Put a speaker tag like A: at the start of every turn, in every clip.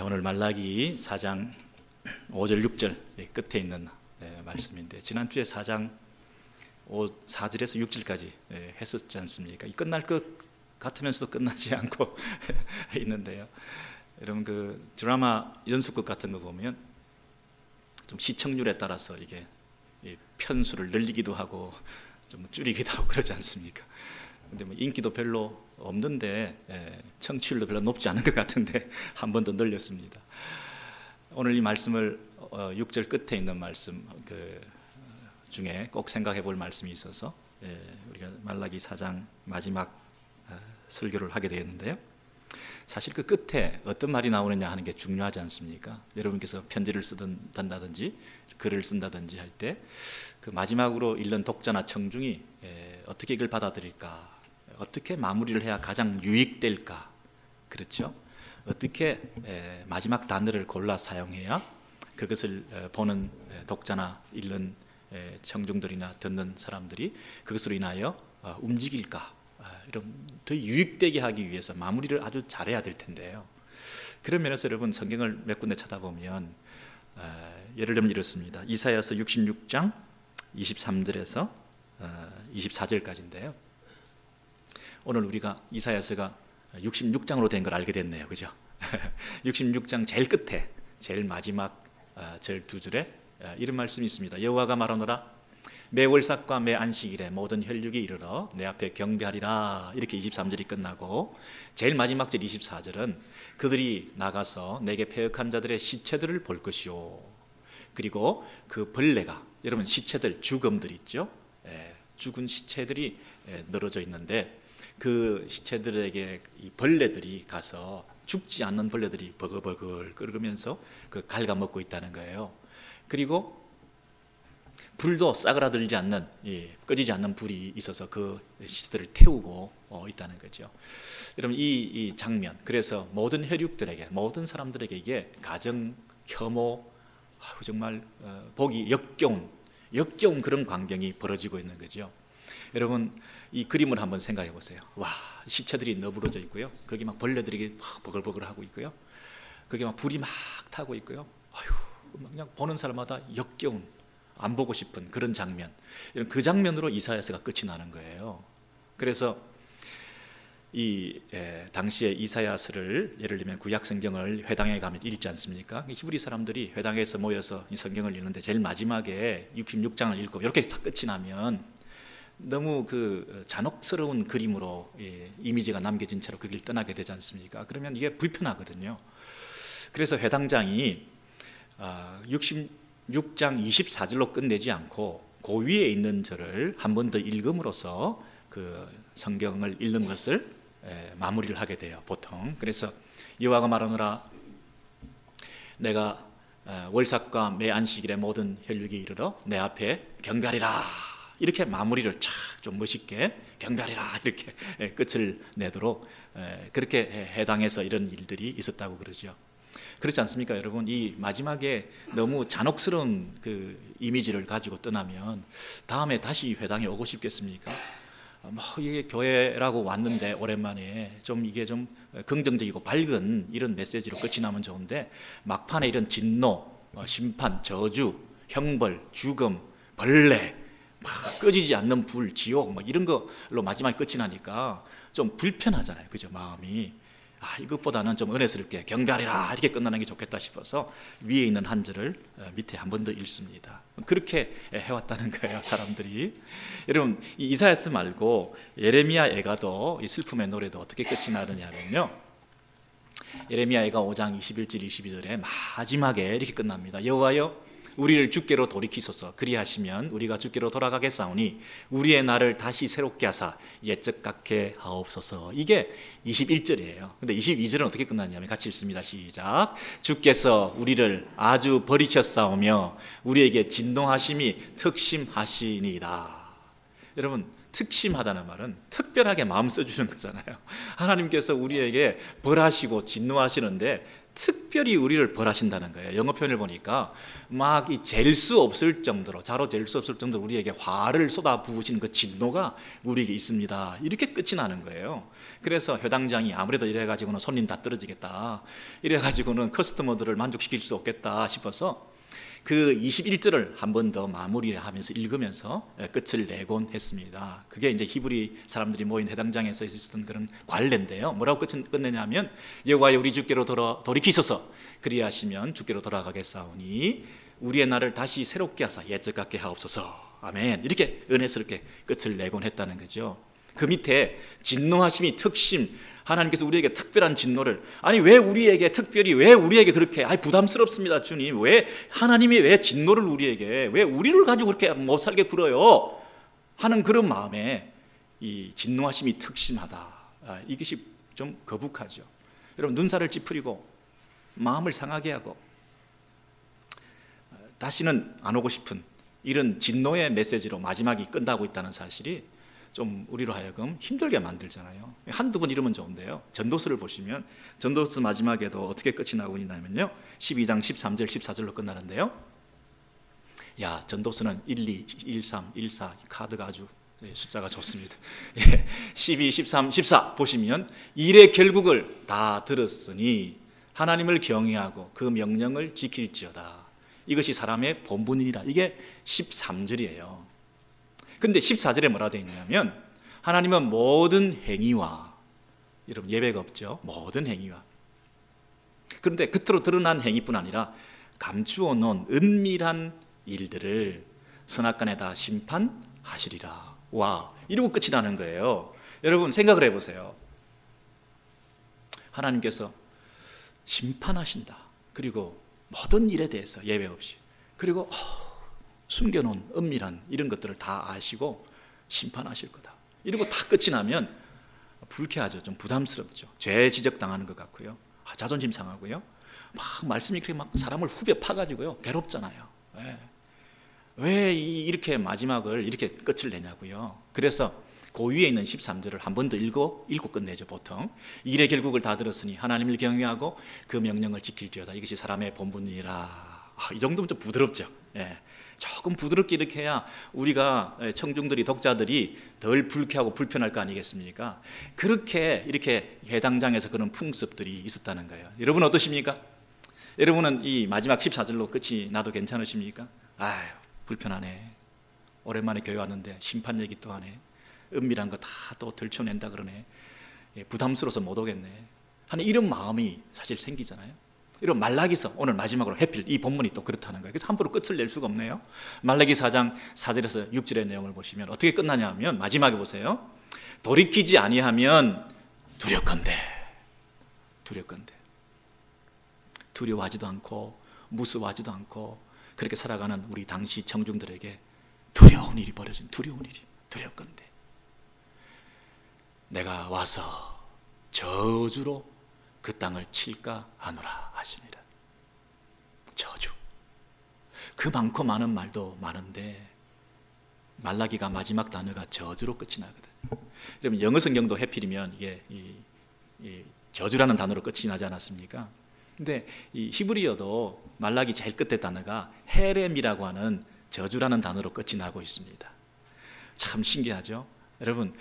A: 오늘 말라기 4장 5절 6절 끝에 있는 말씀인데, 지난주에 4장 4절에서 6절까지 했었지 않습니까? 이 끝날 것 같으면서도 끝나지 않고 있는데요. 여러분, 그 드라마 연속극 같은 거 보면 좀 시청률에 따라서 이게 편수를 늘리기도 하고 좀 줄이기도 하고 그러지 않습니까? 근데 뭐 인기도 별로 없는데 청취율도 별로 높지 않은 것 같은데 한 번 더 늘렸습니다. 오늘 이 말씀을 6절 끝에 있는 말씀 중에 꼭 생각해 볼 말씀이 있어서 우리가 말라기 4장 마지막 설교를 하게 되었는데요. 사실 그 끝에 어떤 말이 나오느냐 하는 게 중요하지 않습니까? 여러분께서 편지를 쓴다든지 글을 쓴다든지 할 때 그 마지막으로 읽는 독자나 청중이 어떻게 이걸 받아들일까, 어떻게 마무리를 해야 가장 유익될까, 그렇죠? 어떻게 마지막 단어를 골라 사용해야 그것을 보는 독자나 읽는 청중들이나 듣는 사람들이 그것으로 인하여 움직일까, 이런 더 유익되게 하기 위해서 마무리를 아주 잘해야 될 텐데요. 그런 면에서 여러분, 성경을 몇 군데 찾아보면 예를 들면 이렇습니다. 이사야서 66장 23절에서 24절까지인데요. 오늘 우리가 이사야서가 66장으로 된 걸 알게 됐네요, 그죠? 66장 제일 끝에 제일 마지막 절 두 줄에 이런 말씀이 있습니다. 여호와가 말하노라, 매 월삭과 매 안식일에 모든 혈육이 이르러 내 앞에 경배하리라. 이렇게 23절이 끝나고 제일 마지막 절 24절은 그들이 나가서 내게 패역한 자들의 시체들을 볼 것이요, 그리고 그 벌레가, 여러분 시체들, 죽음들 있죠? 죽은 시체들이 늘어져 있는데 그 시체들에게 이 벌레들이 가서, 죽지 않는 벌레들이 버글버글 끓으면서 그 갉아먹고 있다는 거예요. 그리고 불도 싸그라들지 않는, 꺼지지 않는 불이 있어서 그 시체들을 태우고 있다는 거죠. 여러분, 이 장면, 그래서 모든 혈육들에게, 모든 사람들에게 이게 가정 혐오, 정말 보기 역겨운 그런 광경이 벌어지고 있는 거죠. 여러분, 이 그림을 한번 생각해 보세요. 와, 시체들이 너부러져 있고요, 거기 막 벌레들이 막 버글버글하고 있고요, 거기 막 불이 막 타고 있고요. 그냥 보는 사람마다 역겨운, 안 보고 싶은 그런 장면, 이런 그 장면으로 이사야서가 끝이 나는 거예요. 그래서 이 당시에 이사야서를, 예를 들면 구약 성경을 회당에 가면 읽지 않습니까? 히브리 사람들이 회당에서 모여서 이 성경을 읽는데 제일 마지막에 66장을 읽고 이렇게 끝이 나면 너무 그 잔혹스러운 그림으로 이미지가 남겨진 채로 그 길 떠나게 되지 않습니까? 그러면 이게 불편하거든요. 그래서 회당장이 66장 24절로 끝내지 않고 그 위에 있는 절을 한 번 더 읽음으로써 그 성경을 읽는 것을 마무리를 하게 돼요, 보통. 그래서 여호와가 말하노라, 내가 월삭과 매 안식일에 모든 혈육이 이르러 내 앞에 경배하리라. 이렇게 마무리를 착 좀 멋있게 경배하리라, 이렇게 끝을 내도록 그렇게 해당해서 이런 일들이 있었다고 그러죠. 그렇지 않습니까, 여러분? 이 마지막에 너무 잔혹스러운 그 이미지를 가지고 떠나면 다음에 다시 회당에 오고 싶겠습니까? 이게 교회라고 왔는데 오랜만에 좀 이게 좀 긍정적이고 밝은 이런 메시지로 끝이 나면 좋은데, 막판에 이런 진노, 심판, 저주, 형벌, 죽음, 벌레, 막 꺼지지 않는 불, 지옥, 막 이런 걸로 마지막에 끝이 나니까 좀 불편하잖아요, 그죠? 마음이. 이것보다는 좀 은혜스럽게 경배하리라 이렇게 끝나는 게 좋겠다 싶어서 위에 있는 한 절을 밑에 한 번 더 읽습니다. 그렇게 해왔다는 거예요, 사람들이. 여러분, 이 이사야서 말고 예레미야 애가도, 이 슬픔의 노래도 어떻게 끝이 나느냐면요, 예레미야 애가 5장 21절 22절에 마지막에 이렇게 끝납니다. 여호와여, 우리를 주께로 돌이키소서. 그리하시면 우리가 주께로 돌아가겠사오니 우리의 날을 다시 새롭게 하사 옛적 같게 하옵소서. 이게 21절이에요. 근데 22절은 어떻게 끝났냐면, 같이 읽습니다. 시작. 주께서 우리를 아주 버리셨사오며 우리에게 진노하심이 특심하시니이다. 여러분, 특심하다는 말은 특별하게 마음 써주는 거잖아요. 하나님께서 우리에게 벌하시고 진노하시는데 특별히 우리를 벌하신다는 거예요. 영어 표현을 보니까 막 이 잴 수 없을 정도로, 자로 잴 수 없을 정도로 우리에게 화를 쏟아 부으신 그 진노가 우리에게 있습니다. 이렇게 끝이 나는 거예요. 그래서 회당장이 아무래도 이래가지고는 손님 다 떨어지겠다, 이래가지고는 커스터머들을 만족시킬 수 없겠다 싶어서 그 21절을 한 번 더 마무리하면서 읽으면서 끝을 내곤 했습니다. 그게 이제 히브리 사람들이 모인 회당장에서 있었던 그런 관례인데요. 뭐라고 끝내냐면 여호와여 우리 주께로 돌이키소서, 그리하시면 주께로 돌아가겠사오니 우리의 날을 다시 새롭게 하사 옛적 같게 하옵소서. 아멘. 이렇게 은혜스럽게 끝을 내곤 했다는 거죠. 그 밑에 진노하심이 특심, 하나님께서 우리에게 특별한 진노를, 아니 왜 우리에게 특별히, 왜 우리에게 그렇게 부담스럽습니다 주님, 왜 하나님이 왜 진노를 우리에게, 왜 우리를 가지고 그렇게 못 살게 굴어요 하는 그런 마음에 이 진노하심이 특심하다, 이것이 좀 거북하죠. 여러분, 눈살을 찌푸리고 마음을 상하게 하고 다시는 안 오고 싶은 이런 진노의 메시지로 마지막이 끝나고 있다는 사실이 좀 우리로 하여금 힘들게 만들잖아요. 한두 번 이러면 좋은데요, 전도서를 보시면 전도서 마지막에도 어떻게 끝이 나고 있냐면요, 12장 13절 14절로 끝나는데요, 야, 전도서는 1, 2, 1, 3, 1, 4 카드가 아주 숫자가 좋습니다. 12, 13, 14 보시면 일의 결국을 다 들었으니 하나님을 경외하고 그 명령을 지킬지어다, 이것이 사람의 본분이니라. 이게 13절이에요. 근데 14절에 뭐라 되어 있냐면 하나님은 모든 행위와, 여러분 예배가 없죠, 모든 행위와, 그런데 겉으로 드러난 행위뿐 아니라 감추어 놓은 은밀한 일들을 선악간에 다 심판하시리라. 와, 이러고 끝이 나는 거예요. 여러분 생각을 해보세요. 하나님께서 심판하신다. 그리고 모든 일에 대해서 예배 없이, 그리고 숨겨놓은 은밀한 이런 것들을 다 아시고 심판하실 거다, 이러고 다 끝이 나면 불쾌하죠. 좀 부담스럽죠. 죄 지적당하는 것 같고요, 자존심 상하고요, 막 말씀이 그렇게 막 사람을 후벼 파가지고요, 괴롭잖아요. 왜 이렇게 마지막을 이렇게 끝을 내냐고요. 그래서 그 위에 있는 13절을 한 번 더 읽고 끝내죠. 보통 일의 결국을 다 들었으니 하나님을 경외하고 그 명령을 지킬지어다, 이것이 사람의 본분이라. 이 정도면 좀 부드럽죠. 조금 부드럽게 이렇게 해야 우리가, 청중들이, 독자들이 덜 불쾌하고 불편할 거 아니겠습니까? 그렇게 이렇게 해당장에서 그런 풍습들이 있었다는 거예요. 여러분 어떠십니까? 여러분은 이 마지막 14절로 끝이 나도 괜찮으십니까? 아유, 불편하네, 오랜만에 교회 왔는데 심판 얘기 또 하네, 은밀한 거 다 또 들춰낸다 그러네, 부담스러워서 못 오겠네 하는 이런 마음이 사실 생기잖아요. 이런 말라기서, 오늘 마지막으로 해필 이 본문이 또 그렇다는 거예요. 그래서 함부로 끝을 낼 수가 없네요. 말라기 4장 4절에서 6절의 내용을 보시면 어떻게 끝나냐 하면, 마지막에 보세요. 돌이키지 아니하면 두렵건대, 두려워하지도 않고 무서워하지도 않고 그렇게 살아가는 우리 당시 청중들에게 두려운 일이 벌어진, 두렵건대 내가 와서 저주로 그 땅을 칠까 하노라 하시니라. 저주. 그 많고 많은 말도 많은데 말라기가 마지막 단어가 저주로 끝이 나거든요. 여러분 영어 성경도 해필이면 이게 이 저주라는 단어로 끝이 나지 않았습니까? 근데 이 히브리어도 말라기 제일 끝에 단어가 헤렘이라고 하는 저주라는 단어로 끝이 나고 있습니다. 참 신기하죠? 여러분,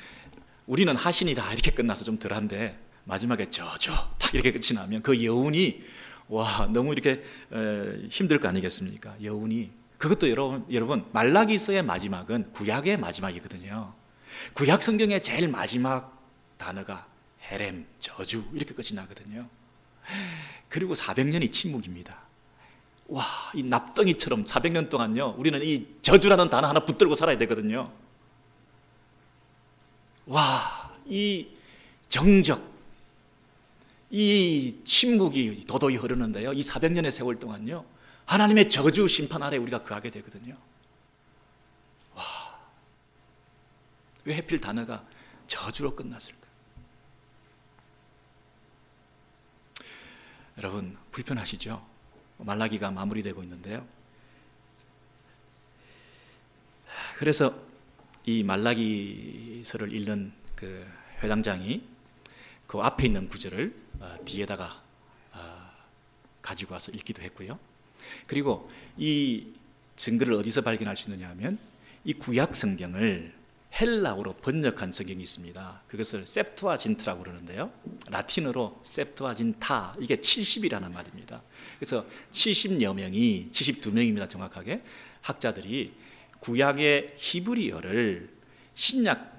A: 우리는 하시니라 이렇게 끝나서 좀 덜한데 마지막에 저주 딱 이렇게 끝이 나면 그 여운이, 와, 너무 이렇게 힘들 거 아니겠습니까? 여운이. 그것도 여러분 말라기서의 마지막은 구약의 마지막이거든요. 구약 성경의 제일 마지막 단어가 헤렘, 저주, 이렇게 끝이 나거든요. 그리고 400년이 침묵입니다. 와, 이 납덩이처럼 400년 동안요, 우리는 이 저주라는 단어 하나 붙들고 살아야 되거든요. 와, 이 정적, 이 침묵이 도도히 흐르는데요, 이 400년의 세월 동안요, 하나님의 저주 심판 아래 우리가 거하게 되거든요. 와, 왜 하필 단어가 저주로 끝났을까? 여러분 불편하시죠? 말라기가 마무리되고 있는데요, 그래서 이 말라기서를 읽는 그 회당장이 그 앞에 있는 구절을 뒤에다가 가지고 와서 읽기도 했고요. 그리고 이 증거를 어디서 발견할 수 있느냐 하면 이 구약 성경을 헬라어로 번역한 성경이 있습니다. 그것을 셉투아진트라고 그러는데요. 라틴어로 셉투아진타, 이게 70이라는 말입니다. 그래서 70여 명이, 72명입니다 정확하게, 학자들이 구약의 히브리어를 신약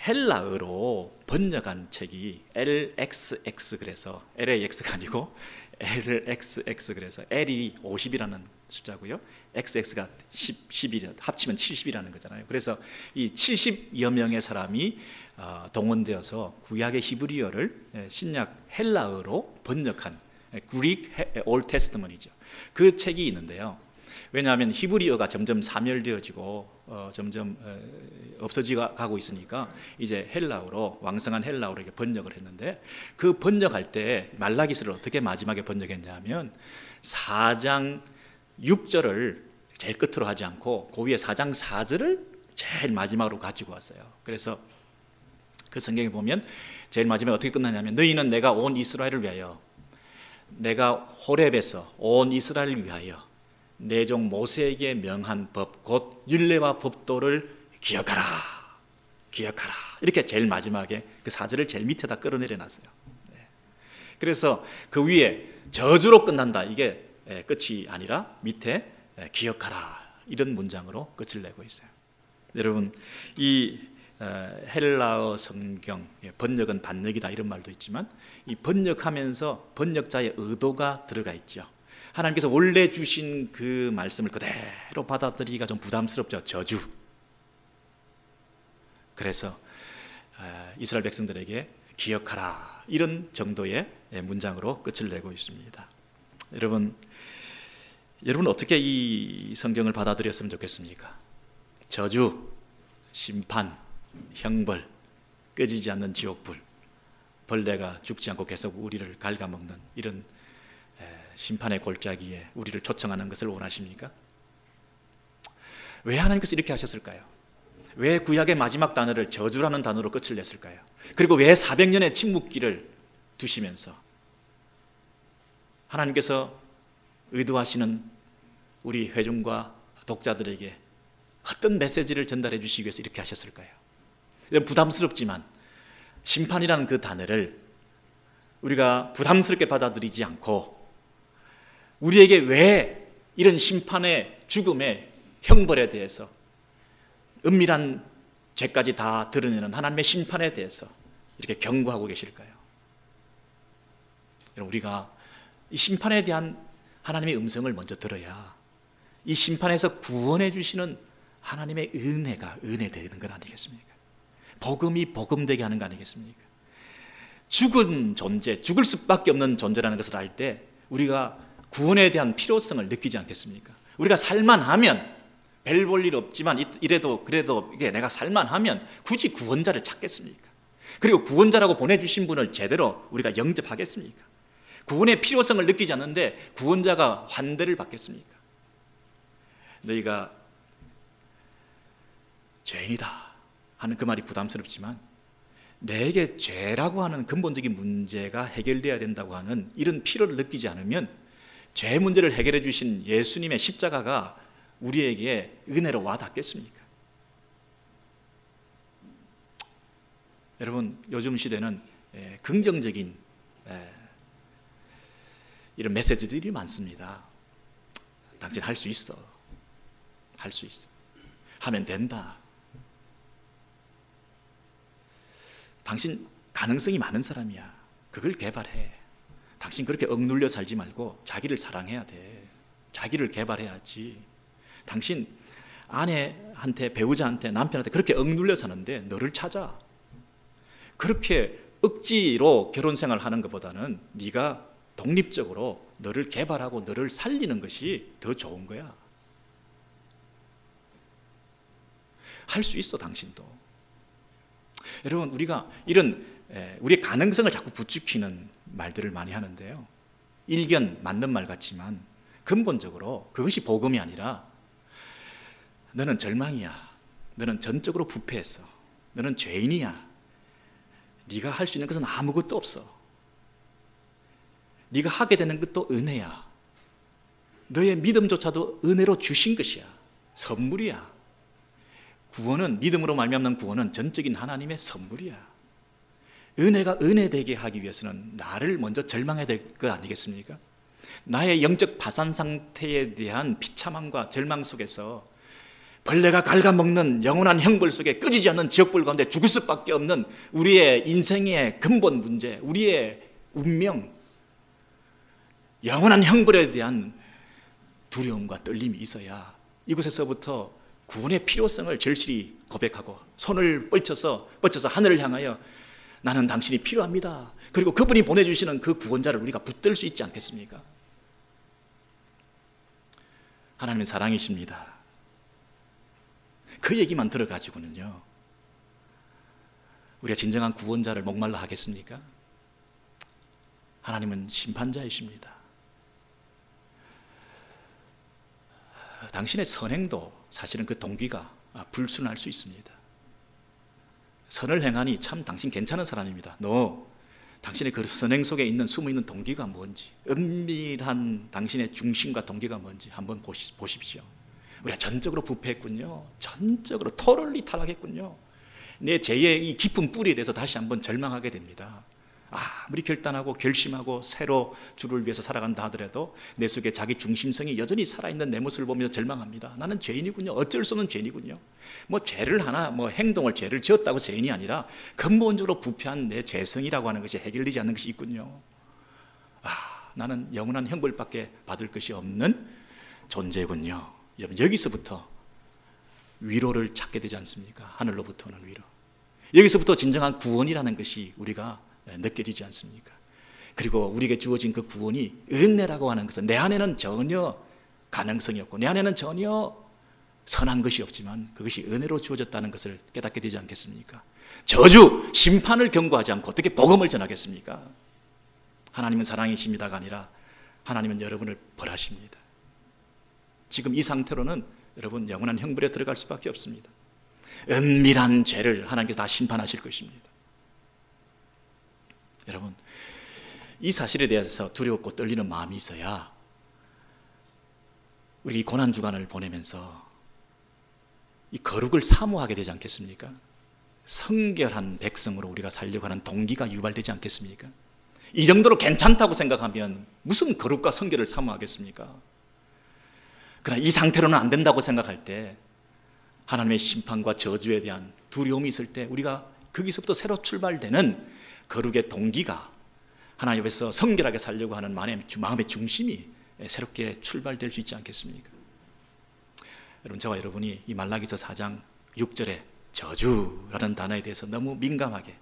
A: 헬라어로 번역한 책이 LXX, 그래서 LAX가 아니고 LXX, 그래서 L이 50이라는 숫자고요, XX가 10이 합치면 70이라는 거잖아요. 그래서 이 70여 명의 사람이 동원되어서 구약의 히브리어를 신약 헬라어로 번역한 그릭 올드 테스트먼이죠. 그 책이 있는데요. 왜냐하면 히브리어가 점점 사멸되어지고 점점 없어지고 가고 있으니까 이제 헬라어로, 왕성한 헬라어로 이렇게 번역을 했는데, 그 번역할 때 말라기서를 어떻게 마지막에 번역했냐면 4장 6절을 제일 끝으로 하지 않고 그 위에 4장 4절을 제일 마지막으로 가지고 왔어요. 그래서 그 성경에 보면 제일 마지막에 어떻게 끝나냐면, 너희는 내가 온 이스라엘을 위하여, 내가 호렙에서 온 이스라엘을 위하여 내 종 모세에게 명한 법, 곧 율례와 법도를 기억하라, 기억하라, 이렇게 제일 마지막에 그 4절을 제일 밑에다 끌어내려 놨어요. 그래서 그 위에 저주로 끝난다, 이게 끝이 아니라 밑에 기억하라, 이런 문장으로 끝을 내고 있어요. 여러분, 이 헬라어 성경 번역은 반역이다 이런 말도 있지만, 이 번역하면서 번역자의 의도가 들어가 있죠. 하나님께서 원래 주신 그 말씀을 그대로 받아들이기가 좀 부담스럽죠. 저주. 그래서 이스라엘 백성들에게 기억하라, 이런 정도의 문장으로 끝을 내고 있습니다. 여러분 어떻게 이 성경을 받아들였으면 좋겠습니까? 저주, 심판, 형벌, 꺼지지 않는 지옥불, 벌레가 죽지 않고 계속 우리를 갉아먹는 이런 심판의 골짜기에 우리를 초청하는 것을 원하십니까? 왜 하나님께서 이렇게 하셨을까요? 왜 구약의 마지막 단어를 저주라는 단어로 끝을 냈을까요? 그리고 왜 400년의 침묵기를 두시면서 하나님께서 의도하시는 우리 회중과 독자들에게 어떤 메시지를 전달해 주시기 위해서 이렇게 하셨을까요? 부담스럽지만 심판이라는 그 단어를 우리가 부담스럽게 받아들이지 않고, 우리에게 왜 이런 심판의, 죽음의 형벌에 대해서, 은밀한 죄까지 다 드러내는 하나님의 심판에 대해서 이렇게 경고하고 계실까요? 여러분, 우리가 이 심판에 대한 하나님의 음성을 먼저 들어야 이 심판에서 구원해 주시는 하나님의 은혜가 은혜되는 것 아니겠습니까? 복음이 복음되게 하는 거 아니겠습니까? 죽은 존재, 죽을 수밖에 없는 존재라는 것을 알 때 우리가 구원에 대한 필요성을 느끼지 않겠습니까? 우리가 살만하면, 별 볼 일 없지만 이래도 그래도 이게 내가 살만하면 굳이 구원자를 찾겠습니까? 그리고 구원자라고 보내주신 분을 제대로 우리가 영접하겠습니까? 구원의 필요성을 느끼지 않는데 구원자가 환대를 받겠습니까? 너희가 죄인이다 하는 그 말이 부담스럽지만, 내게 죄라고 하는 근본적인 문제가 해결돼야 된다고 하는 이런 필요를 느끼지 않으면 죄 문제를 해결해 주신 예수님의 십자가가 우리에게 은혜로 와 닿겠습니까? 여러분, 요즘 시대는 긍정적인 이런 메시지들이 많습니다. 당신 할 수 있어, 할 수 있어, 하면 된다, 당신 가능성이 많은 사람이야, 그걸 개발해, 당신 그렇게 억눌려 살지 말고 자기를 사랑해야 돼, 자기를 개발해야지, 당신 아내한테, 배우자한테, 남편한테 그렇게 억눌려 사는데 너를 찾아, 그렇게 억지로 결혼생활 하는 것보다는 네가 독립적으로 너를 개발하고 너를 살리는 것이 더 좋은 거야. 할 수 있어, 당신도. 여러분, 우리가 이런 우리의 가능성을 자꾸 부추기는 말들을 많이 하는데요, 일견 맞는 말 같지만 근본적으로 그것이 복음이 아니라, 너는 절망이야, 너는 전적으로 부패했어, 너는 죄인이야, 네가 할 수 있는 것은 아무것도 없어, 네가 하게 되는 것도 은혜야, 너의 믿음조차도 은혜로 주신 것이야. 선물이야. 구원은, 믿음으로 말미암는 구원은 전적인 하나님의 선물이야. 은혜가 은혜되게 하기 위해서는 나를 먼저 절망해야 될 것 아니겠습니까? 나의 영적 파산 상태에 대한 비참함과 절망 속에서 벌레가 갉아먹는 영원한 형벌 속에 꺼지지 않는 지옥불 가운데 죽을 수밖에 없는 우리의 인생의 근본 문제, 우리의 운명, 영원한 형벌에 대한 두려움과 떨림이 있어야 이곳에서부터 구원의 필요성을 절실히 고백하고 손을 뻗쳐서 하늘을 향하여 나는 당신이 필요합니다. 그리고 그분이 보내주시는 그 구원자를 우리가 붙들 수 있지 않겠습니까? 하나님은 사랑이십니다. 그 얘기만 들어가지고는요, 우리가 진정한 구원자를 목말라 하겠습니까? 하나님은 심판자이십니다. 당신의 선행도 사실은 그 동기가 불순할 수 있습니다. 선을 행하니 참 당신 괜찮은 사람입니다. 당신의 그 선행 속에 있는 숨어있는 동기가 뭔지, 은밀한 당신의 중심과 동기가 뭔지 한번 보십시오. 우리가 전적으로 부패했군요. 전적으로 토럴리 타락했군요. 내 죄의 이 깊은 뿌리에 대해서 다시 한번 절망하게 됩니다. 아무리 결단하고 결심하고 새로 주를 위해서 살아간다 하더라도 내 속에 자기 중심성이 여전히 살아있는 내 모습을 보면서 절망합니다. 나는 죄인이군요. 어쩔 수 없는 죄인이군요. 죄를 하나, 죄를 지었다고 죄인이 아니라 근본적으로 부패한 내 죄성이라고 하는 것이 해결되지 않는 것이 있군요. 나는 영원한 형벌밖에 받을 것이 없는 존재군요. 여러분, 여기서부터 위로를 찾게 되지 않습니까? 하늘로부터 오는 위로. 여기서부터 진정한 구원이라는 것이 우리가 느껴지지 않습니까? 그리고 우리에게 주어진 그 구원이 은혜라고 하는 것은 내 안에는 전혀 가능성이 없고 내 안에는 전혀 선한 것이 없지만 그것이 은혜로 주어졌다는 것을 깨닫게 되지 않겠습니까? 저주, 심판을 경고하지 않고 어떻게 복음을 전하겠습니까? 하나님은 사랑이십니다가 아니라 하나님은 여러분을 벌하십니다. 지금 이 상태로는 여러분 영원한 형벌에 들어갈 수밖에 없습니다. 은밀한 죄를 하나님께서 다 심판하실 것입니다. 여러분, 이 사실에 대해서 두렵고 떨리는 마음이 있어야 우리 이 고난주간을 보내면서 이 거룩을 사모하게 되지 않겠습니까? 성결한 백성으로 우리가 살려고 하는 동기가 유발되지 않겠습니까? 이 정도로 괜찮다고 생각하면 무슨 거룩과 성결을 사모하겠습니까? 그러나 이 상태로는 안 된다고 생각할 때 하나님의 심판과 저주에 대한 두려움이 있을 때 우리가 거기서부터 새로 출발되는 거룩의 동기가 하나님 앞에서 성결하게 살려고 하는 마음의 중심이 새롭게 출발될 수 있지 않겠습니까? 여러분, 저와 여러분이 이 말라기서 4장 6절에 저주라는 단어에 대해서 너무 민감하게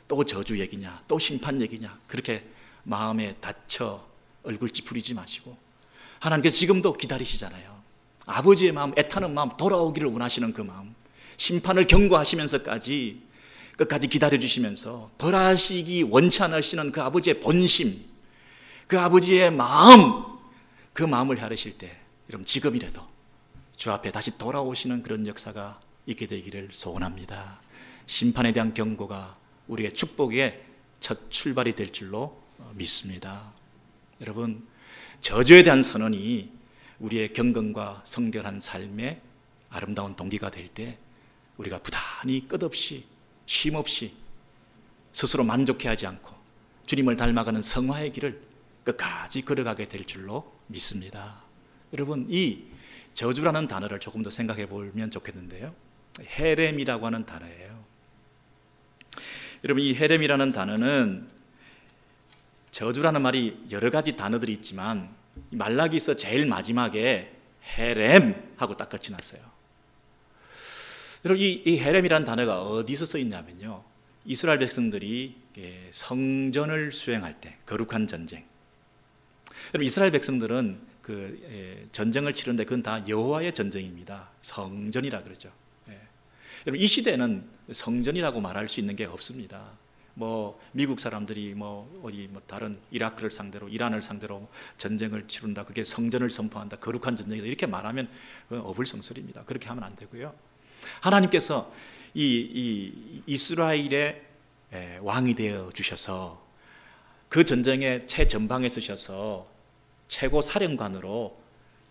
A: 또 저주 얘기냐 또 심판 얘기냐 그렇게 마음에 다쳐 얼굴 찌푸리지 마시고 하나님께서 지금도 기다리시잖아요. 아버지의 마음, 애타는 마음, 돌아오기를 원하시는 그 마음, 심판을 경고하시면서까지 끝까지 기다려주시면서 벌하시기 원치 않으시는 그 아버지의 본심, 그 아버지의 마음, 그 마음을 헤아리실 때 여러분 지금이라도 주 앞에 다시 돌아오시는 그런 역사가 있게 되기를 소원합니다. 심판에 대한 경고가 우리의 축복의 첫 출발이 될 줄로 믿습니다. 여러분, 저주에 대한 선언이 우리의 경건과 성결한 삶의 아름다운 동기가 될 때 우리가 부단히 끝없이 쉼없이 스스로 만족해하지 않고 주님을 닮아가는 성화의 길을 끝까지 걸어가게 될 줄로 믿습니다. 여러분, 이 저주라는 단어를 조금 더 생각해 보면 좋겠는데요, 헤렘이라고 하는 단어예요. 여러분, 이 헤렘이라는 단어는 저주라는 말이 여러 가지 단어들이 있지만 말라기서 제일 마지막에 헤렘하고 딱 끝이 났어요. 여러분, 이 헤렘이라는 단어가 어디서 써 있냐면요, 이스라엘 백성들이 성전을 수행할 때 거룩한 전쟁. 여러분, 이스라엘 백성들은 그 전쟁을 치르는데 그건 다 여호와의 전쟁입니다. 성전이라 그러죠. 여러분, 이 시대는 성전이라고 말할 수 있는 게 없습니다. 미국 사람들이 어디 다른 이라크를 상대로, 이란을 상대로 전쟁을 치른다, 그게 성전을 선포한다, 거룩한 전쟁이다, 이렇게 말하면 그건 어불성설입니다. 그렇게 하면 안 되고요. 하나님께서 이 이스라엘의 왕이 되어 주셔서 그 전쟁의 최전방에 서셔서 최고 사령관으로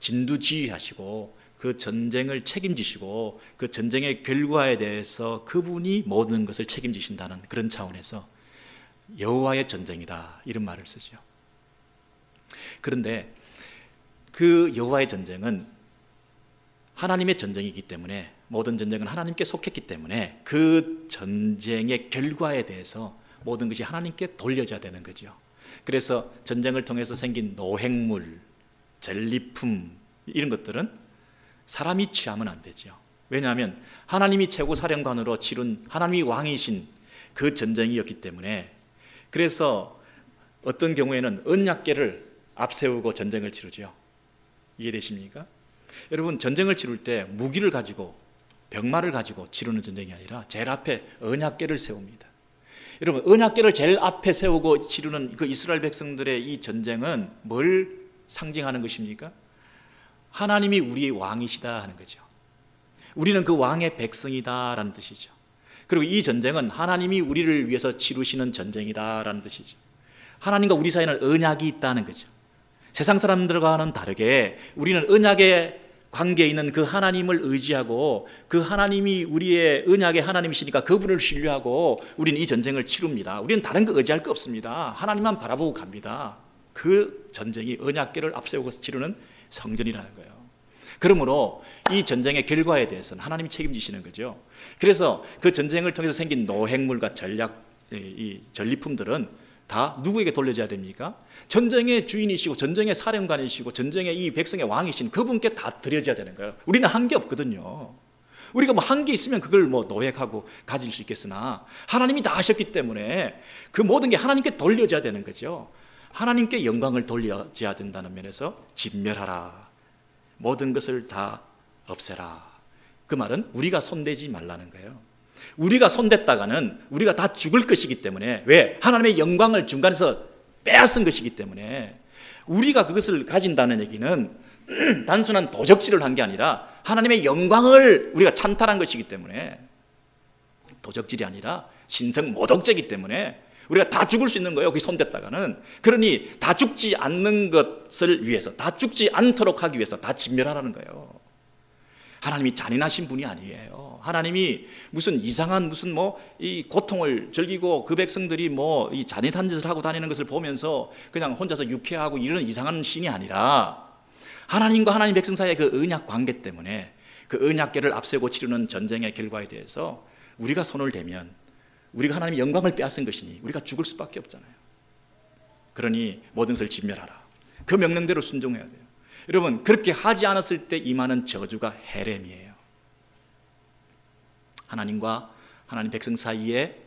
A: 진두지휘하시고 그 전쟁을 책임지시고 그 전쟁의 결과에 대해서 그분이 모든 것을 책임지신다는 그런 차원에서 여호와의 전쟁이다, 이런 말을 쓰죠. 그런데 그 여호와의 전쟁은 하나님의 전쟁이기 때문에, 모든 전쟁은 하나님께 속했기 때문에 그 전쟁의 결과에 대해서 모든 것이 하나님께 돌려져야 되는 거죠. 그래서 전쟁을 통해서 생긴 노획물, 전리품, 이런 것들은 사람이 취하면 안 되죠. 왜냐하면 하나님이 최고 사령관으로 치룬, 하나님이 왕이신 그 전쟁이었기 때문에. 그래서 어떤 경우에는 언약궤를 앞세우고 전쟁을 치르죠. 이해되십니까? 여러분, 전쟁을 치룰 때 무기를 가지고, 병마를 가지고 치르는 전쟁이 아니라 제일 앞에 언약궤를 세웁니다. 여러분, 언약궤를 제일 앞에 세우고 치르는 그 이스라엘 백성들의 이 전쟁은 뭘 상징하는 것입니까? 하나님이 우리의 왕이시다 하는 거죠. 우리는 그 왕의 백성이다라는 뜻이죠. 그리고 이 전쟁은 하나님이 우리를 위해서 치르시는 전쟁이다라는 뜻이죠. 하나님과 우리 사이에는 언약이 있다는 거죠. 세상 사람들과는 다르게 우리는 언약의 관계에 있는 그 하나님을 의지하고, 그 하나님이 우리의 언약의 하나님이시니까 그분을 신뢰하고 우리는 이 전쟁을 치릅니다. 우리는 다른 거 의지할 거 없습니다. 하나님만 바라보고 갑니다. 그 전쟁이 언약궤를 앞세우고 치르는 성전이라는 거예요. 그러므로 이 전쟁의 결과에 대해서는 하나님이 책임지시는 거죠. 그래서 그 전쟁을 통해서 생긴 노획물과 이 전리품들은 다 누구에게 돌려줘야 됩니까? 전쟁의 주인이시고 전쟁의 사령관이시고 전쟁의 이 백성의 왕이신 그분께 다 드려져야 되는 거예요. 우리는 한 게 없거든요. 우리가 뭐 한 게 있으면 그걸 뭐 노획하고 가질 수 있겠으나 하나님이 다 하셨기 때문에 그 모든 게 하나님께 돌려져야 되는 거죠. 하나님께 영광을 돌려줘야 된다는 면에서 진멸하라, 모든 것을 다 없애라. 그 말은 우리가 손대지 말라는 거예요. 우리가 손댔다가는 우리가 다 죽을 것이기 때문에. 왜? 하나님의 영광을 중간에서 빼앗은 것이기 때문에. 우리가 그것을 가진다는 얘기는 단순한 도적질을 한 게 아니라 하나님의 영광을 우리가 찬탈한 것이기 때문에. 도적질이 아니라 신성모독죄이기 때문에 우리가 다 죽을 수 있는 거예요, 거기 손댔다가는. 그러니 다 죽지 않는 것을 위해서, 다 죽지 않도록 하기 위해서 다 진멸하라는 거예요. 하나님이 잔인하신 분이 아니에요. 하나님이 무슨 이상한 무슨 이 고통을 즐기고 그 백성들이 이 잔인한 짓을 하고 다니는 것을 보면서 그냥 혼자서 유쾌하고 이런 이상한 신이 아니라, 하나님과 하나님 백성 사이의 그 언약 관계 때문에 그 언약궤를 앞세우고 치르는 전쟁의 결과에 대해서 우리가 손을 대면 우리가 하나님의 영광을 빼앗은 것이니 우리가 죽을 수밖에 없잖아요. 그러니 모든 것을 진멸하라. 그 명령대로 순종해야 돼요. 여러분, 그렇게 하지 않았을 때 임하는 저주가 헤렘이에요. 하나님과 하나님 백성 사이에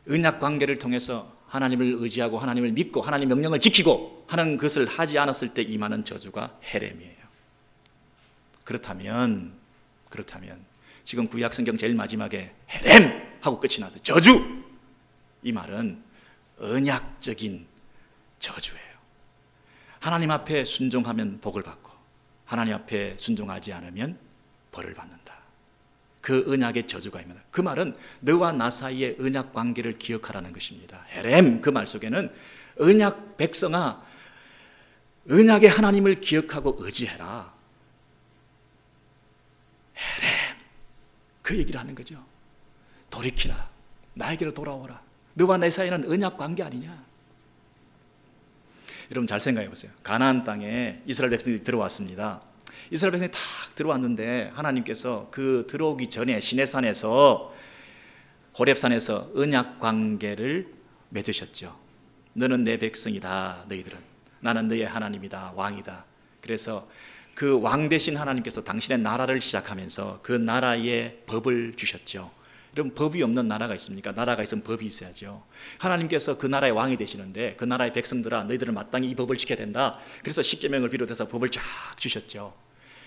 A: 언약 관계를 통해서 하나님을 의지하고 하나님을 믿고 하나님 명령을 지키고 하는 것을 하지 않았을 때 임하는 저주가 헤렘이에요. 그렇다면 지금 구약 성경 제일 마지막에 헤렘 하고 끝이 나서 저주, 이 말은 언약적인 저주예요. 하나님 앞에 순종하면 복을 받고 하나님 앞에 순종하지 않으면 벌을 받는다. 그 언약의 저주가 있는, 그 말은 너와 나 사이의 언약 관계를 기억하라는 것입니다. 헤렘, 그 말 속에는 언약 백성아, 언약의 하나님을 기억하고 의지해라. 헤렘, 그 얘기를 하는 거죠. 돌이키라, 나에게로 돌아오라. 너와 내 사이는 언약 관계 아니냐. 여러분 잘 생각해 보세요. 가나안 땅에 이스라엘 백성들이 들어왔습니다. 이스라엘 백성이 탁 들어왔는데 하나님께서 그 들어오기 전에 시내산에서, 호렙산에서 언약 관계를 맺으셨죠. 너는 내 백성이다, 너희들은. 나는 너의 하나님이다, 왕이다. 그래서 그 왕 대신 하나님께서 당신의 나라를 시작하면서 그 나라에 법을 주셨죠. 여러분, 법이 없는 나라가 있습니까? 나라가 있으면 법이 있어야죠. 하나님께서 그 나라의 왕이 되시는데 그 나라의 백성들아, 너희들은 마땅히 이 법을 지켜야 된다. 그래서 십계명을 비롯해서 법을 쫙 주셨죠.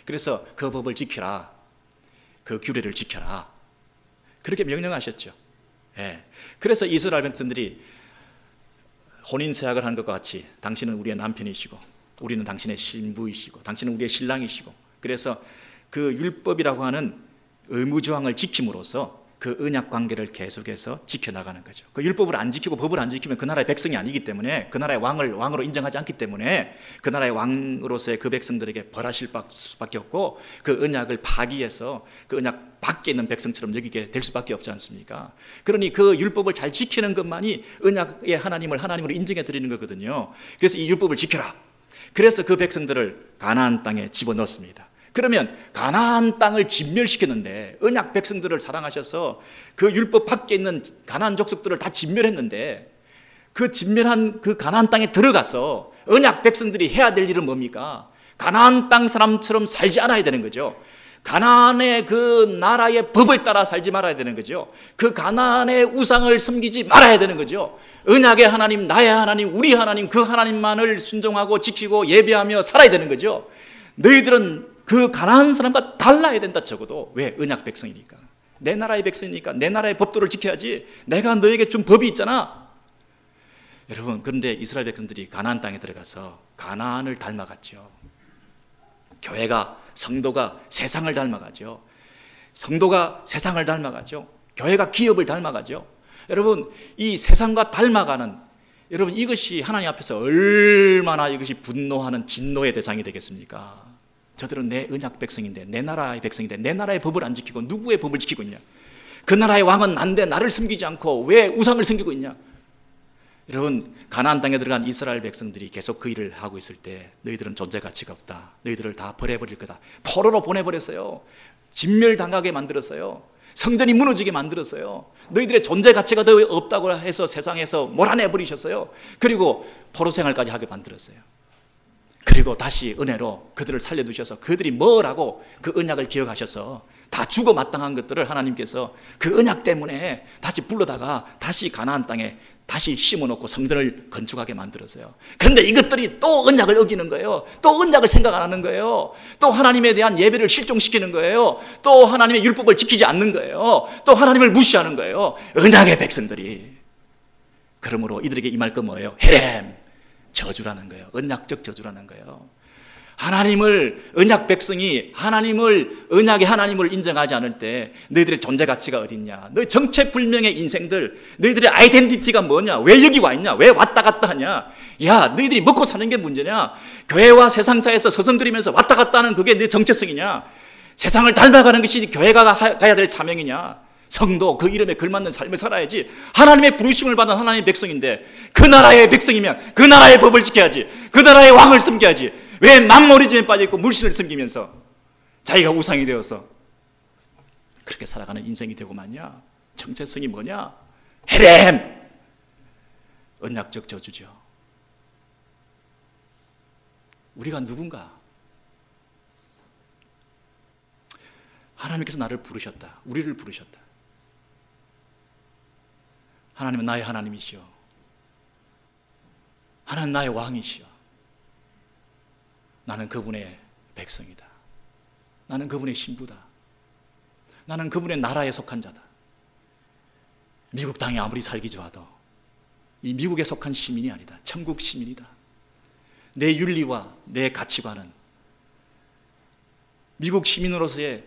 A: 그래서 그 법을 지켜라, 그 규례를 지켜라, 그렇게 명령하셨죠. 예. 그래서 이스라엘 백성들이 혼인세약을 한 것과 같이 당신은 우리의 남편이시고 우리는 당신의 신부이시고 당신은 우리의 신랑이시고, 그래서 그 율법이라고 하는 의무조항을 지킴으로써 그 언약 관계를 계속해서 지켜나가는 거죠. 그 율법을 안 지키고 법을 안 지키면 그 나라의 백성이 아니기 때문에, 그 나라의 왕으로 인정하지 않기 때문에 그 나라의 왕으로서의 그 백성들에게 벌하실 수밖에 없고, 그 언약을 파기해서 그 언약 밖에 있는 백성처럼 여기게 될 수밖에 없지 않습니까? 그러니 그 율법을 잘 지키는 것만이 언약의 하나님으로 인정해 드리는 거거든요. 그래서 이 율법을 지켜라. 그래서 그 백성들을 가나안 땅에 집어넣었습니다. 그러면 가나안 땅을 진멸시켰는데, 언약 백성들을 사랑하셔서 그 율법 밖에 있는 가나안 족속들을 다 진멸했는데, 그 진멸한 그 가나안 땅에 들어가서 언약 백성들이 해야 될 일은 뭡니까? 가나안 땅 사람처럼 살지 않아야 되는 거죠. 가나안의 그 나라의 법을 따라 살지 말아야 되는 거죠. 그 가나안의 우상을 섬기지 말아야 되는 거죠. 언약의 하나님, 나의 하나님, 우리 하나님, 그 하나님만을 순종하고 지키고 예배하며 살아야 되는 거죠. 너희들은 그 가나안 사람과 달라야 된다. 적어도. 왜? 언약 백성이니까. 내 나라의 백성이니까 내 나라의 법도를 지켜야지. 내가 너에게 준 법이 있잖아. 여러분, 그런데 이스라엘 백성들이 가나안 땅에 들어가서 가나안을 닮아갔죠. 교회가, 성도가 세상을 닮아가죠. 성도가 세상을 닮아가죠. 교회가 기업을 닮아가죠. 여러분, 이 세상과 닮아가는, 여러분, 이것이 하나님 앞에서 얼마나 이것이 분노하는 진노의 대상이 되겠습니까? 저들은 내 언약 백성인데, 내 나라의 백성인데, 내 나라의 법을 안 지키고 누구의 법을 지키고 있냐? 그 나라의 왕은 난데 나를 섬기지 않고 왜 우상을 섬기고 있냐? 여러분, 가나안 땅에 들어간 이스라엘 백성들이 계속 그 일을 하고 있을 때, 너희들은 존재 가치가 없다. 너희들을 다 버려버릴 거다. 포로로 보내버렸어요. 진멸당하게 만들었어요. 성전이 무너지게 만들었어요. 너희들의 존재 가치가 더 없다고 해서 세상에서 몰아내버리셨어요. 그리고 포로 생활까지 하게 만들었어요. 그리고 다시 은혜로 그들을 살려두셔서 그들이 뭐라고 그 언약을 기억하셔서 다 죽어 마땅한 것들을 하나님께서 그 언약 때문에 다시 불러다가 다시 가나안 땅에 다시 심어놓고 성전을 건축하게 만들었어요. 그런데 이것들이 또 언약을 어기는 거예요. 또 언약을 생각 안 하는 거예요. 또 하나님에 대한 예배를 실종시키는 거예요. 또 하나님의 율법을 지키지 않는 거예요. 또 하나님을 무시하는 거예요. 언약의 백성들이. 그러므로 이들에게 임할 거 뭐예요? 헤렘, 저주라는 거예요. 언약적 저주라는 거예요. 하나님을, 언약 백성이 하나님을, 언약의 하나님을 인정하지 않을 때 너희들의 존재 가치가 어디 있냐? 너희 정체불명의 인생들, 너희들의 아이덴티티가 뭐냐? 왜 여기 와 있냐? 왜 왔다 갔다 하냐? 야, 너희들이 먹고 사는 게 문제냐? 교회와 세상사에서 서성거리면서 왔다 갔다 하는 그게 내 정체성이냐? 세상을 닮아가는 것이 교회가 가야 될 사명이냐? 성도, 그 이름에 걸맞는 삶을 살아야지. 하나님의 부르심을 받은 하나님의 백성인데, 그 나라의 백성이면 그 나라의 법을 지켜야지. 그 나라의 왕을 섬겨야지. 왜 맘머리즘에 빠져있고 물신을 섬기면서 자기가 우상이 되어서 그렇게 살아가는 인생이 되고 마냐? 정체성이 뭐냐? 헤렘! 언약적 저주죠. 우리가 누군가? 하나님께서 나를 부르셨다. 우리를 부르셨다. 하나님은 나의 하나님이시오. 하나님 나의 왕이시오. 나는 그분의 백성이다. 나는 그분의 신부다. 나는 그분의 나라에 속한 자다. 미국 땅에 아무리 살기 좋아도 이 미국에 속한 시민이 아니다. 천국 시민이다. 내 윤리와 내 가치관은 미국 시민으로서의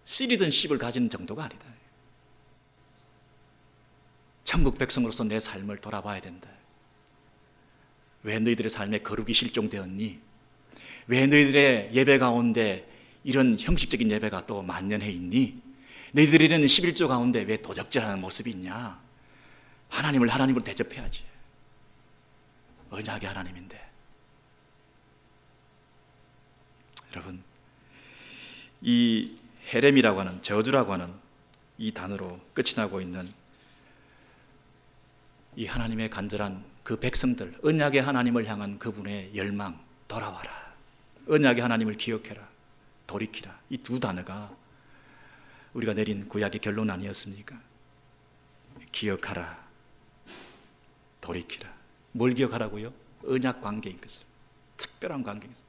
A: 시리즌십을 가진 정도가 아니다. 천국 백성으로서 내 삶을 돌아봐야 된다. 왜 너희들의 삶에 거룩이 실종되었니? 왜 너희들의 예배 가운데 이런 형식적인 예배가 또 만연해 있니? 너희들이 이런 11조 가운데 왜 도적질하는 모습이 있냐? 하나님을 하나님으로 대접해야지. 언약의 하나님인데. 여러분, 이 헤렘이라고 하는, 저주라고 하는 이 단어로 끝이 나고 있는 이 하나님의 간절한 그 백성들, 언약의 하나님을 향한 그분의 열망, 돌아와라. 언약의 하나님을 기억해라. 돌이키라. 이 두 단어가 우리가 내린 구약의 결론 아니었습니까? 기억하라. 돌이키라. 뭘 기억하라고요? 언약 관계인 것을. 특별한 관계인 것을.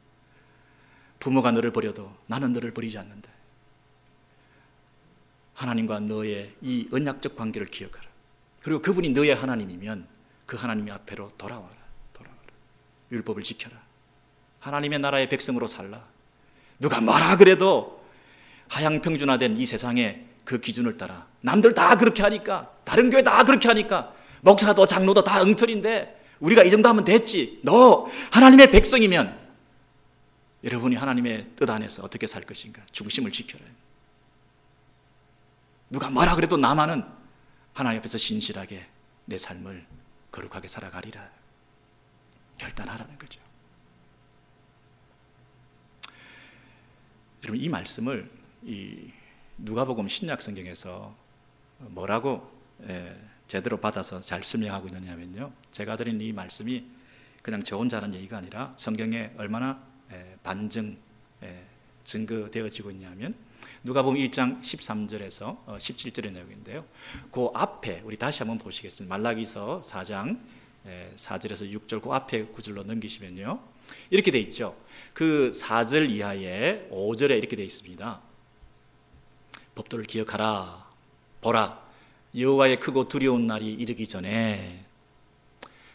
A: 부모가 너를 버려도 나는 너를 버리지 않는다. 하나님과 너의 이 언약적 관계를 기억하라. 그리고 그분이 너의 하나님이면 그 하나님 앞에로 돌아와라. 율법을 지켜라. 하나님의 나라의 백성으로 살라. 누가 뭐라 그래도 하향평준화된 이 세상에 그 기준을 따라 남들 다 그렇게 하니까, 다른 교회 다 그렇게 하니까, 목사도 장로도 다 엉터리인데 우리가 이 정도 하면 됐지. 너 하나님의 백성이면 여러분이 하나님의 뜻 안에서 어떻게 살 것인가? 중심을 지켜라. 누가 뭐라 그래도 나만은 하나님 앞에서 신실하게 내 삶을 거룩하게 살아가리라. 결단하라는 거죠. 여러분, 이 말씀을 이 누가복음 신약 성경에서 뭐라고 제대로 받아서 잘 설명하고 있느냐면요, 제가 드린 이 말씀이 그냥 저 혼자 하는 얘기가 아니라 성경에 얼마나 반증, 증거되어지고 있냐면 누가복음 1장 13절에서 17절의 내용인데요, 그 앞에 우리 다시 한번 보시겠습니다. 말라기서 4장 4절에서 6절 그 앞에 구절로 넘기시면요, 이렇게 돼 있죠. 그 4절 이하에 5절에 이렇게 돼 있습니다. 법도를 기억하라. 보라, 여호와의 크고 두려운 날이 이르기 전에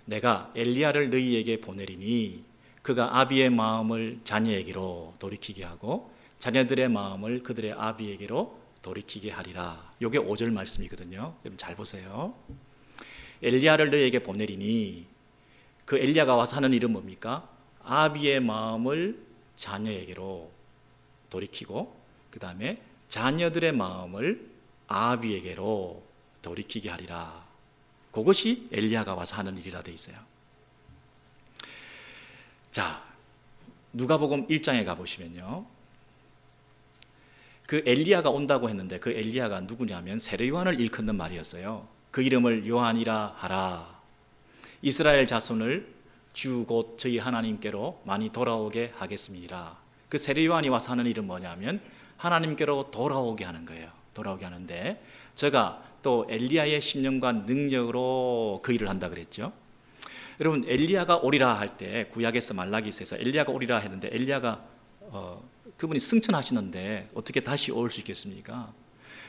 A: 내가 엘리야를 너희에게 보내리니 그가 아비의 마음을 자녀에게로 돌이키게 하고 자녀들의 마음을 그들의 아비에게로 돌이키게 하리라. 이게 5절 말씀이거든요. 여러분 잘 보세요. 엘리야를 너희에게 보내리니, 그 엘리야가 와서 하는 일은 뭡니까? 아비의 마음을 자녀에게로 돌이키고 그 다음에 자녀들의 마음을 아비에게로 돌이키게 하리라. 그것이 엘리야가 와서 하는 일이라 돼 있어요. 자, 누가복음 1장에 가보시면요, 그 엘리야가 온다고 했는데 그 엘리야가 누구냐면 세례 요한을 일컫는 말이었어요. 그 이름을 요한이라 하라. 이스라엘 자손을 주 곧 저희 하나님께로 많이 돌아오게 하겠습니다. 그 세례 요한이 와서 하는 일은 뭐냐면 하나님께로 돌아오게 하는 거예요. 돌아오게 하는데, 제가 또 엘리야의 심령과 능력으로 그 일을 한다 그랬죠. 여러분, 엘리야가 오리라 할 때 구약에서 말라기서에서 엘리야가 오리라 했는데 엘리야가 그분이 승천하시는데 어떻게 다시 올 수 있겠습니까?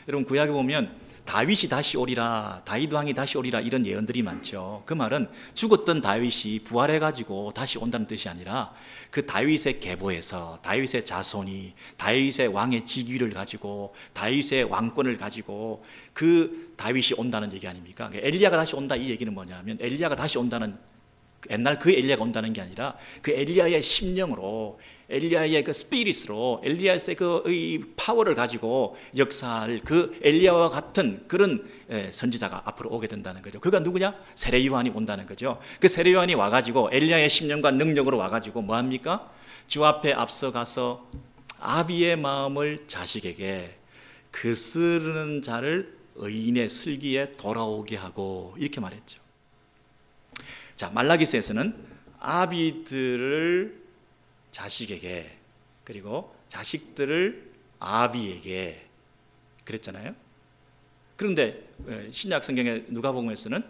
A: 여러분, 구약에 보면 다윗이 다시 오리라, 다윗 왕이 다시 오리라, 이런 예언들이 많죠. 그 말은 죽었던 다윗이 부활해가지고 다시 온다는 뜻이 아니라 그 다윗의 계보에서 다윗의 자손이 다윗의 왕의 직위를 가지고 다윗의 왕권을 가지고 그 다윗이 온다는 얘기 아닙니까? 엘리야가 다시 온다, 이 얘기는 뭐냐면 엘리야가 다시 온다는, 옛날 그 엘리야가 온다는 게 아니라 그 엘리야의 심령으로, 엘리야의 그 스피릿으로, 엘리야의 그 파워를 가지고 역사할 그 엘리야와 같은 그런 선지자가 앞으로 오게 된다는 거죠. 그가 누구냐? 세례 요한이 온다는 거죠. 그 세례 요한이 와가지고 엘리야의 심령과 능력으로 와가지고 뭐 합니까? 주 앞에 앞서가서 아비의 마음을 자식에게, 그 쓰르는 자를 의인의 슬기에 돌아오게 하고, 이렇게 말했죠. 자, 말라기서에서는 아비들을 자식에게, 그리고 자식들을 아비에게 그랬잖아요. 그런데 신약 성경의 누가복음에서는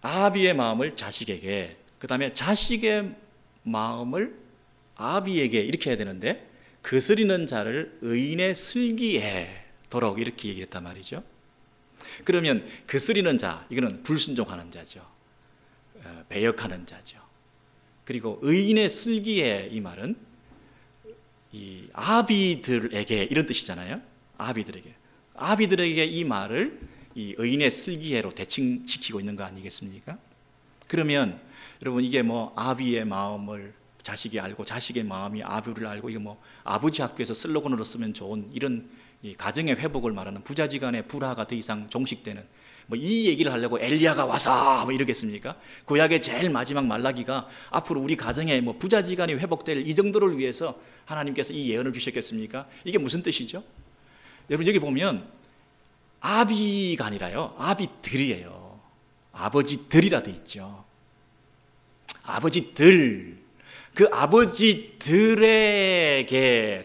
A: 아비의 마음을 자식에게, 그 다음에 자식의 마음을 아비에게, 이렇게 해야 되는데 거스리는 자를 의인의 슬기에 돌아오게, 이렇게 얘기했단 말이죠. 그러면 거스리는 자, 이거는 불순종하는 자죠. 배역하는 자죠. 그리고 의인의 슬기에, 이 말은 이 아비들에게, 이런 뜻이잖아요. 아비들에게 이 말을 이 의인의 슬기에로 대칭시키고 있는 거 아니겠습니까? 그러면 여러분, 이게 뭐 아비의 마음을 자식이 알고 자식의 마음이 아비를 알고, 이게 뭐 아버지 학교에서 슬로건으로 쓰면 좋은 이런 이 가정의 회복을 말하는 부자지간의 불화가 더 이상 종식되는, 뭐 이 얘기를 하려고 엘리야가 와서 뭐 이러겠습니까? 구약의 제일 마지막 말라기가 앞으로 우리 가정에 뭐 부자지간이 회복될 이 정도를 위해서 하나님께서 이 예언을 주셨겠습니까? 이게 무슨 뜻이죠? 여러분, 여기 보면 아비가 아니라요, 아비들이에요. 아버지들이라 돼 있죠. 아버지들, 그 아버지들에게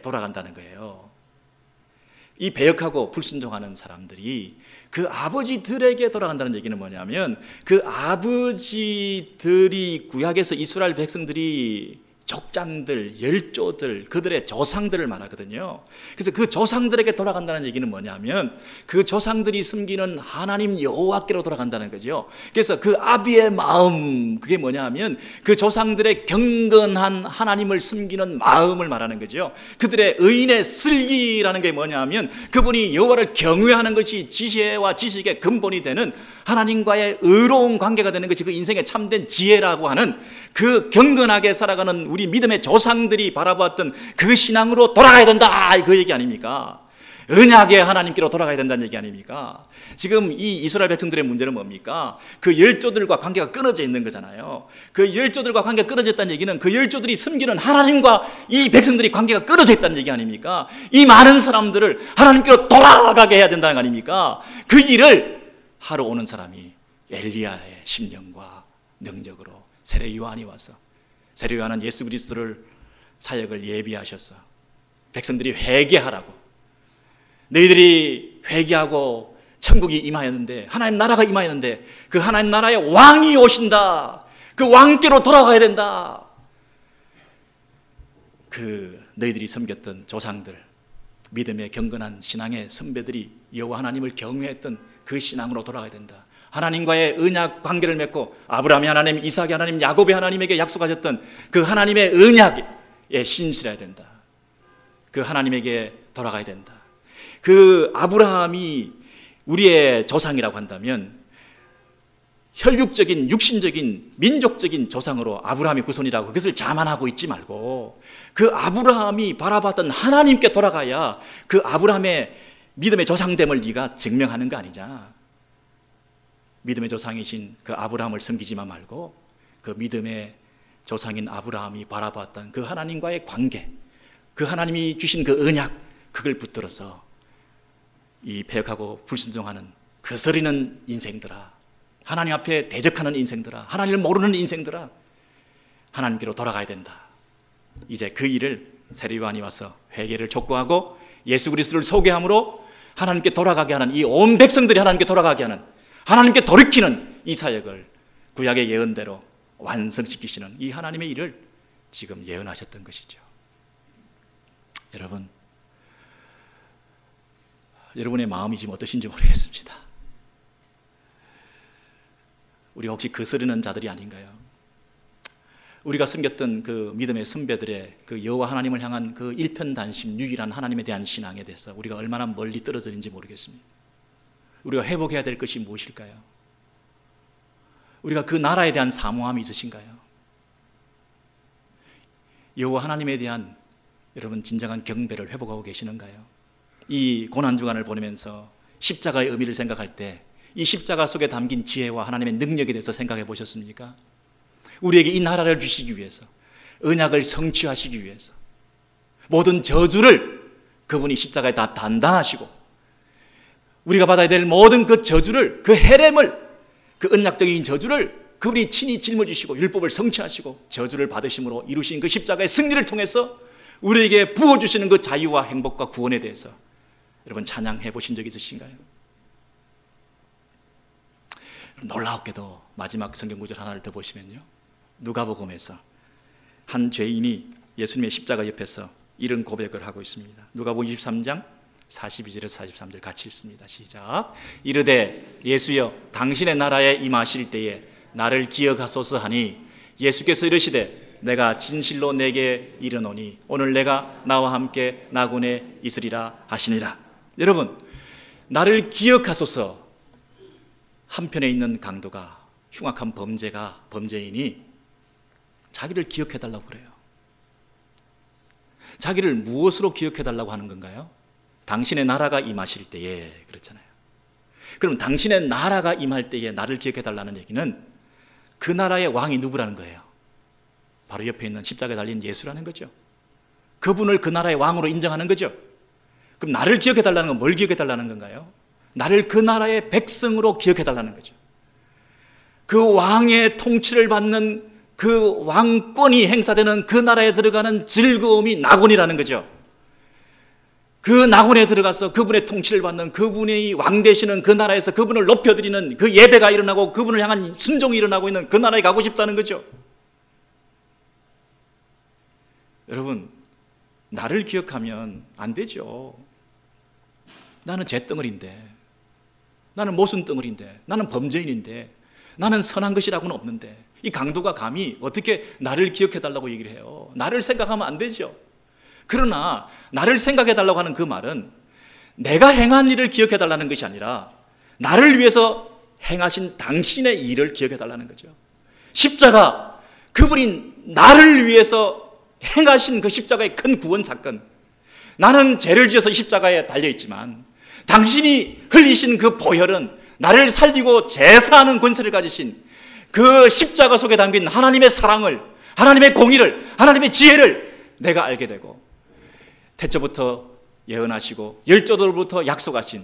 A: 돌아간다는 거예요. 이 배역하고 불순종하는 사람들이 그 아버지들에게 돌아간다는 얘기는 뭐냐면, 그 아버지들이, 구약에서 이스라엘 백성들이 족장들, 열조들, 그들의 조상들을 말하거든요. 그래서 그 조상들에게 돌아간다는 얘기는 뭐냐면 그 조상들이 섬기는 하나님 여호와께로 돌아간다는 거죠. 그래서 그 아비의 마음, 그게 뭐냐면 그 조상들의 경건한 하나님을 섬기는 마음을 말하는 거죠. 그들의 의인의 슬기라는 게 뭐냐면 그분이 여호와를 경외하는 것이 지혜와 지식의 근본이 되는 하나님과의 의로운 관계가 되는 것이 그 인생의 참된 지혜라고 하는 그 경건하게 살아가는 우리 믿음의 조상들이 바라보았던 그 신앙으로 돌아가야 된다, 그 얘기 아닙니까? 언약의 하나님께로 돌아가야 된다는 얘기 아닙니까? 지금 이 이스라엘 백성들의 문제는 뭡니까? 그 열조들과 관계가 끊어져 있는 거잖아요. 그 열조들과 관계가 끊어졌다는 얘기는 그 열조들이 섬기는 하나님과 이 백성들이 관계가 끊어져 있다는 얘기 아닙니까? 이 많은 사람들을 하나님께로 돌아가게 해야 된다는 거 아닙니까? 그 일을 하러 오는 사람이 엘리야의 심령과 능력으로 세례 요한이 와서, 세례 요한은 예수 그리스도를 사역을 예비하셔서 백성들이 회개하라고, 너희들이 회개하고 천국이 임하였는데, 하나님 나라가 임하였는데 그 하나님 나라의 왕이 오신다, 그 왕께로 돌아가야 된다, 그 너희들이 섬겼던 조상들, 믿음의 경건한 신앙의 선배들이 여호와 하나님을 경외했던 그 신앙으로 돌아가야 된다. 하나님과의 언약 관계를 맺고 아브라함의 하나님, 이삭의 하나님, 야곱의 하나님에게 약속하셨던 그 하나님의 언약에 신실해야 된다. 그 하나님에게 돌아가야 된다. 그 아브라함이 우리의 조상이라고 한다면 혈육적인, 육신적인, 민족적인 조상으로 아브라함이 후손이라고 그것을 자만하고 있지 말고 그 아브라함이 바라봤던 하나님께 돌아가야 그 아브라함의 믿음의 조상됨을 네가 증명하는 거 아니냐. 믿음의 조상이신 그 아브라함을 섬기지만 말고 그 믿음의 조상인 아브라함이 바라봤던 그 하나님과의 관계, 그 하나님이 주신 그 언약, 그걸 붙들어서 이 패역하고 불순종하는 거스리는 인생들아, 하나님 앞에 대적하는 인생들아, 하나님을 모르는 인생들아, 하나님께로 돌아가야 된다. 이제 그 일을 세례 요한이 와서 회개를 촉구하고 예수 그리스도를 소개함으로 하나님께 돌아가게 하는, 이 온 백성들이 하나님께 돌아가게 하는, 하나님께 돌이키는 이 사역을 구약의 예언대로 완성시키시는 이 하나님의 일을 지금 예언하셨던 것이죠. 여러분의 마음이 지금 어떠신지 모르겠습니다. 우리가 혹시 거스르는 자들이 아닌가요? 우리가 섬겼던 그 믿음의 선배들의 그 여호와 하나님을 향한 그 일편단심, 유일한 하나님에 대한 신앙에 대해서 우리가 얼마나 멀리 떨어졌는지 모르겠습니다. 우리가 회복해야 될 것이 무엇일까요? 우리가 그 나라에 대한 사모함이 있으신가요? 여호와 하나님에 대한 여러분 진정한 경배를 회복하고 계시는가요? 이 고난주간을 보내면서 십자가의 의미를 생각할 때 이 십자가 속에 담긴 지혜와 하나님의 능력에 대해서 생각해 보셨습니까? 우리에게 이 나라를 주시기 위해서, 언약을 성취하시기 위해서 모든 저주를 그분이 십자가에 다 담당하시고 우리가 받아야 될 모든 그 저주를, 그 헤렘을, 그 언약적인 저주를 그분이 친히 짊어지시고 율법을 성취하시고 저주를 받으심으로 이루신 그 십자가의 승리를 통해서 우리에게 부어주시는 그 자유와 행복과 구원에 대해서 여러분 찬양해 보신 적 있으신가요? 놀랍게도 마지막 성경 구절 하나를 더 보시면요, 누가복음에서 한 죄인이 예수님의 십자가 옆에서 이런 고백을 하고 있습니다. 누가복음 23장 42절에서 43절 같이 읽습니다. 시작. 이르되 예수여 당신의 나라에 임하실 때에 나를 기억하소서 하니 예수께서 이르시되 내가 진실로 내게 이르노니 오늘 내가 나와 함께 나군에 있으리라 하시니라. 여러분, 나를 기억하소서. 한편에 있는 강도가, 흉악한 범죄인이 자기를 기억해달라고 그래요. 자기를 무엇으로 기억해달라고 하는 건가요? 당신의 나라가 임하실 때에, 그렇잖아요. 그럼 당신의 나라가 임할 때에 나를 기억해달라는 얘기는 그 나라의 왕이 누구라는 거예요? 바로 옆에 있는 십자가에 달린 예수라는 거죠. 그분을 그 나라의 왕으로 인정하는 거죠. 그럼 나를 기억해달라는 건 뭘 기억해달라는 건가요? 나를 그 나라의 백성으로 기억해달라는 거죠. 그 왕의 통치를 받는 그 왕권이 행사되는 그 나라에 들어가는 즐거움이 낙원이라는 거죠. 그 낙원에 들어가서 그분의 통치를 받는, 그분의 왕 되시는 그 나라에서 그분을 높여드리는 그 예배가 일어나고 그분을 향한 순종이 일어나고 있는 그 나라에 가고 싶다는 거죠. 여러분, 나를 기억하면 안 되죠. 나는 잿덩어리인데, 나는 모순덩어리인데, 나는 범죄인인데, 나는 선한 것이라고는 없는데, 이 강도가 감히 어떻게 나를 기억해달라고 얘기를 해요? 나를 생각하면 안 되죠. 그러나 나를 생각해달라고 하는 그 말은 내가 행한 일을 기억해달라는 것이 아니라 나를 위해서 행하신 당신의 일을 기억해달라는 거죠. 십자가, 그분이 나를 위해서 행하신 그 십자가의 큰 구원 사건, 나는 죄를 지어서 이 십자가에 달려있지만 당신이 흘리신 그 보혈은 나를 살리고 제사하는 권세를 가지신 그 십자가 속에 담긴 하나님의 사랑을, 하나님의 공의를, 하나님의 지혜를 내가 알게 되고, 태초부터 예언하시고 열조들부터 약속하신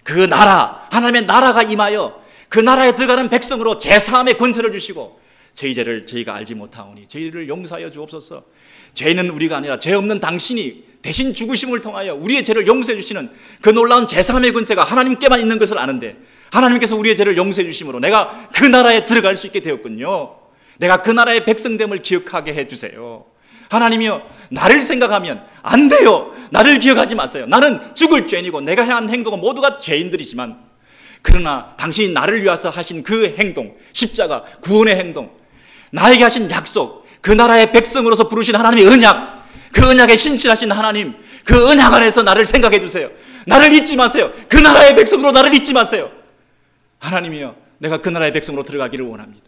A: 그 나라, 하나님의 나라가 임하여 그 나라에 들어가는 백성으로 제사함의 권세를 주시고, 저희 죄를 저희가 알지 못하오니 저희를 용서하여 주옵소서. 죄는 우리가 아니라 죄 없는 당신이 대신 죽으심을 통하여 우리의 죄를 용서해 주시는 그 놀라운 제사함의 권세가 하나님께만 있는 것을 아는데, 하나님께서 우리의 죄를 용서해 주심으로 내가 그 나라에 들어갈 수 있게 되었군요. 내가 그 나라의 백성됨을 기억하게 해주세요. 하나님이여, 나를 생각하면 안 돼요. 나를 기억하지 마세요. 나는 죽을 죄인이고 내가 행한 행동은 모두가 죄인들이지만, 그러나 당신이 나를 위해서 하신 그 행동, 십자가, 구원의 행동, 나에게 하신 약속, 그 나라의 백성으로서 부르신 하나님의 언약, 그 언약에 신실하신 하나님, 그 언약 안에서 나를 생각해 주세요. 나를 잊지 마세요. 그 나라의 백성으로 나를 잊지 마세요. 하나님이여, 내가 그 나라의 백성으로 들어가기를 원합니다.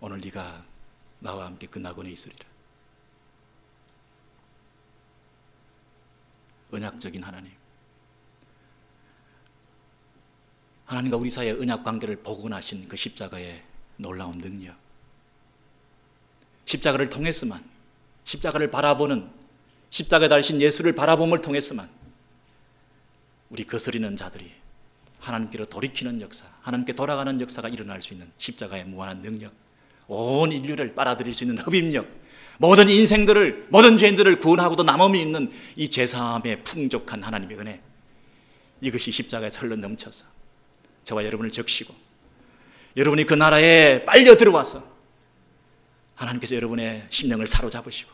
A: 오늘 네가 나와 함께 그 낙원에 있으리라. 언약적인 하나님, 하나님과 우리 사이의 언약 관계를 복원하신 그 십자가의 놀라운 능력, 십자가를 통해서만, 십자가를 바라보는, 십자가에 달리신 예수를 바라봄을 통해서만 우리 거스리는 자들이 하나님께로 돌이키는 역사, 하나님께 돌아가는 역사가 일어날 수 있는 십자가의 무한한 능력, 온 인류를 빨아들일 수 있는 흡입력, 모든 인생들을, 모든 죄인들을 구원하고도 남음이 있는 이 제사함의 풍족한 하나님의 은혜, 이것이 십자가에서 흘러 넘쳐서 저와 여러분을 적시고 여러분이 그 나라에 빨려 들어와서 하나님께서 여러분의 심령을 사로잡으시고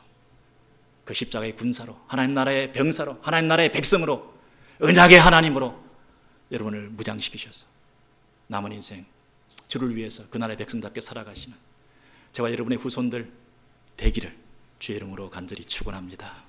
A: 그 십자가의 군사로, 하나님 나라의 병사로, 하나님 나라의 백성으로, 언약의 하나님으로 여러분을 무장시키셔서 남은 인생 주를 위해서 그 나라의 백성답게 살아가시는 저와 여러분의 후손들 되기를 주의 이름으로 간절히 축원합니다.